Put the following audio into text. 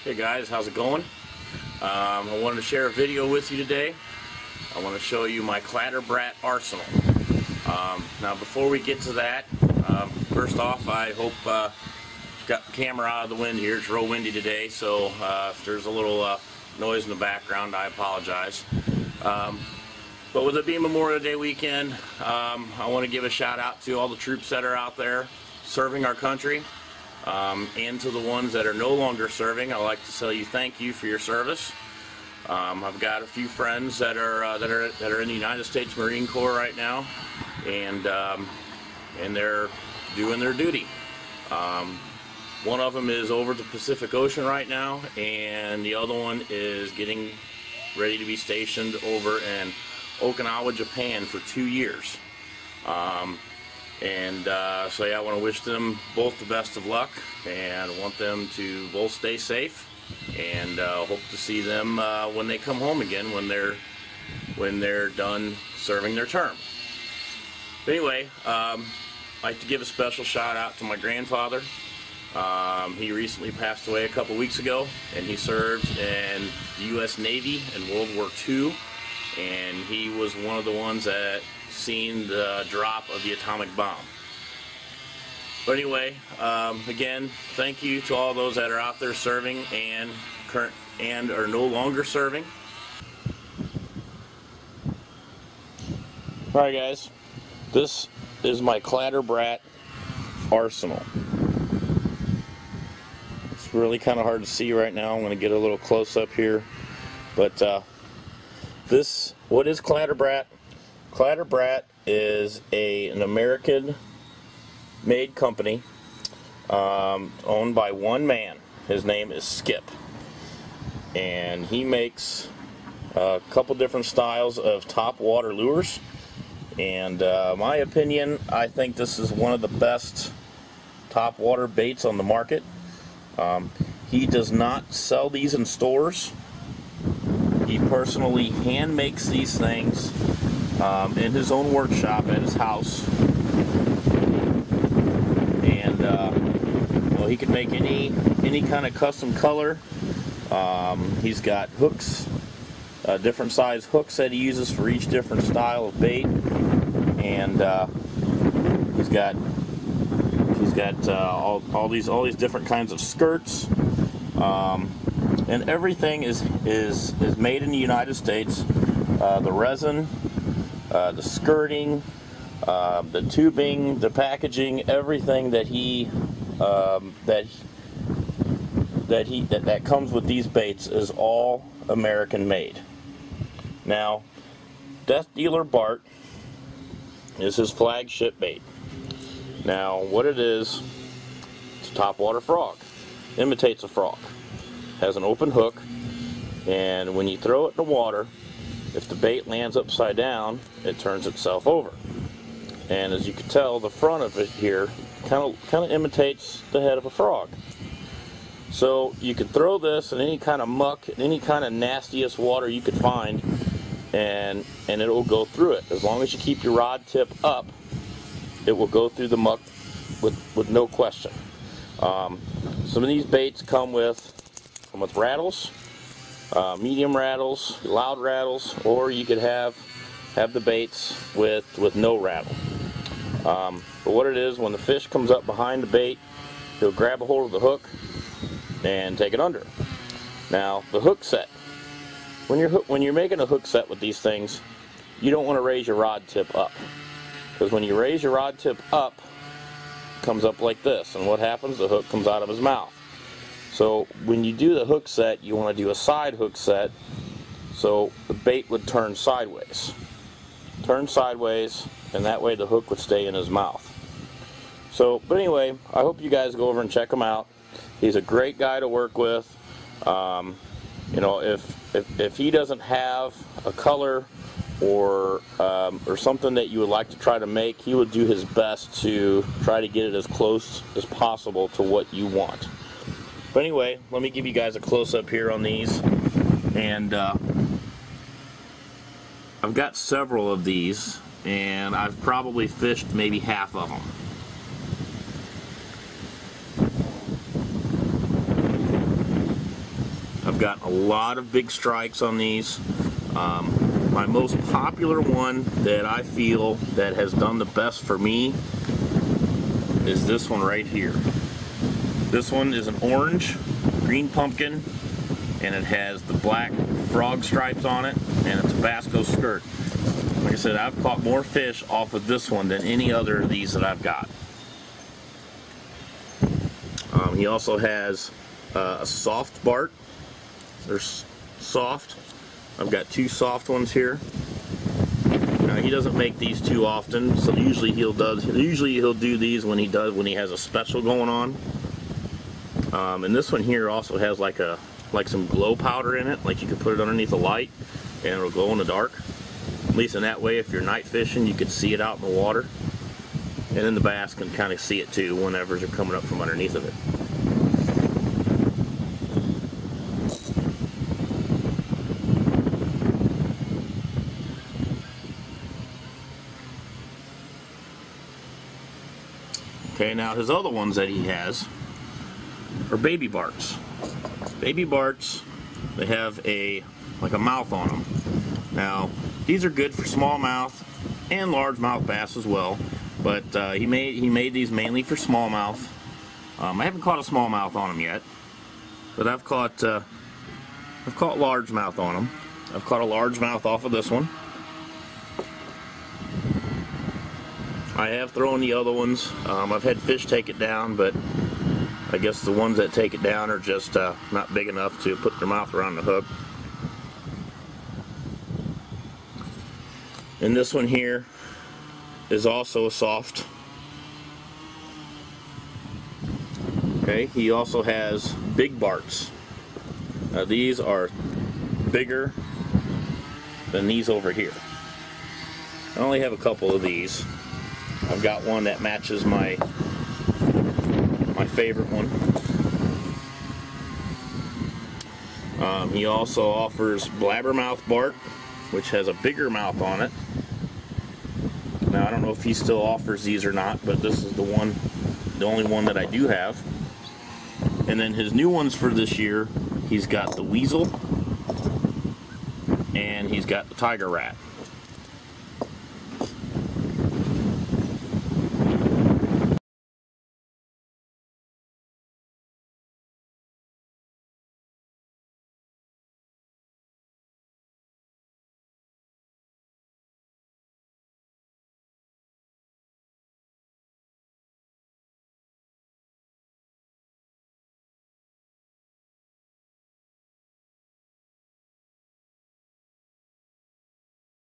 Hey guys, how's it going? I wanted to share a video with you today. I want to show you my Clatterbrat arsenal. Now before we get to that, first off, I hope got the camera out of the wind here. It's real windy today, so if there's a little noise in the background, I apologize. But with it being Memorial Day weekend, I want to give a shout out to all the troops that are out there serving our country. And to the ones that are no longer serving, I'd like to tell you thank you for your service. I've got a few friends that are in the United States Marine Corps right now, and they're doing their duty. One of them is over the Pacific Ocean right now, and the other one is getting ready to be stationed over in Okinawa, Japan for 2 years. So yeah, I want to wish them both the best of luck, and want them to both stay safe, and hope to see them when they come home again, when they're done serving their term. But anyway, I'd like to give a special shout out to my grandfather. He recently passed away a couple weeks ago, and he served in the U.S. Navy in World War II, and he was one of the ones that seen the drop of the atomic bomb. But anyway, again, thank you to all those that are out there serving and are no longer serving. Alright guys, this is my Clatterbrat arsenal. It's really kind of hard to see right now. I'm going to get a little close up here. But what is Clatterbrat? Clatterbrat is an American-made company owned by one man. His name is Skip, and he makes a couple different styles of top water lures. And my opinion, I think this is one of the best top water baits on the market. He does not sell these in stores. He personally hand makes these things in his own workshop at his house, and well, he can make any kind of custom color. He's got hooks, different size hooks that he uses for each different style of bait, and he's got all these different kinds of skirts, and everything is made in the United States. The resin, the skirting, the tubing, the packaging, everything that that comes with these baits is all American made. Now, Death Dealer Bart is his flagship bait. Now, what it is, it's a topwater frog. Imitates a frog. Has an open hook, and when you throw it in the water, if the bait lands upside down, it turns itself over. And as you can tell, the front of it here kind of imitates the head of a frog. So you can throw this in any kind of muck, any kind of nastiest water you could find, and it will go through it. As long as you keep your rod tip up, it will go through the muck with no question. Some of these baits come with rattles, medium rattles, loud rattles, or you could have the baits with no rattle. But what it is, when the fish comes up behind the bait, he'll grab a hold of the hook and take it under. Now, the hook set. When you're making a hook set with these things, you don't want to raise your rod tip up, because when you raise your rod tip up, it comes up like this, and what happens? The hook comes out of his mouth. So when you do the hook set, you want to do a side hook set, so the bait would turn sideways. Turn sideways, and that way the hook would stay in his mouth. So, but anyway, I hope you guys go over and check him out. He's a great guy to work with. You know, if he doesn't have a color or something that you would like to try to make, he would do his best to try to get it as close as possible to what you want. But anyway, let me give you guys a close-up here on these. And I've got several of these, and I've probably fished maybe half of them. I've got a lot of big strikes on these. My most popular one that I feel that has done the best for me is this one right here. This one is an orange, green pumpkin, and it has the black frog stripes on it, and a Tabasco skirt. Like I said, I've caught more fish off of this one than any other of these that I've got. He also has a soft Bart. They're soft. I've got 2 soft ones here. Now he doesn't make these too often, so usually he'll do these when he has a special going on. And this one here also has like some glow powder in it, like you could put it underneath a light and it'll glow in the dark. At least in that way, if you're night fishing, you can see it out in the water. And then the bass can kind of see it too whenever they're coming up from underneath of it. Okay, now his other ones that he has are baby Barts. Baby Barts, they have like a mouth on them. Now, these are good for smallmouth and largemouth bass as well, but he made these mainly for smallmouth. I haven't caught a smallmouth on them yet, but I've caught largemouth on them. I've caught a largemouth off of this one. I have thrown the other ones. I've had fish take it down, but I guess the ones that take it down are just not big enough to put their mouth around the hook. And this one here is also a soft. Okay, he also has big Barts. Now these are bigger than these over here. I only have a couple of these. I've got one that matches my favorite one. He also offers blabbermouth Bart, which has a bigger mouth on it. Now I don't know if he still offers these or not, but this is the only one that I do have. And then his new ones for this year, he's got the weasel and he's got the tiger rat.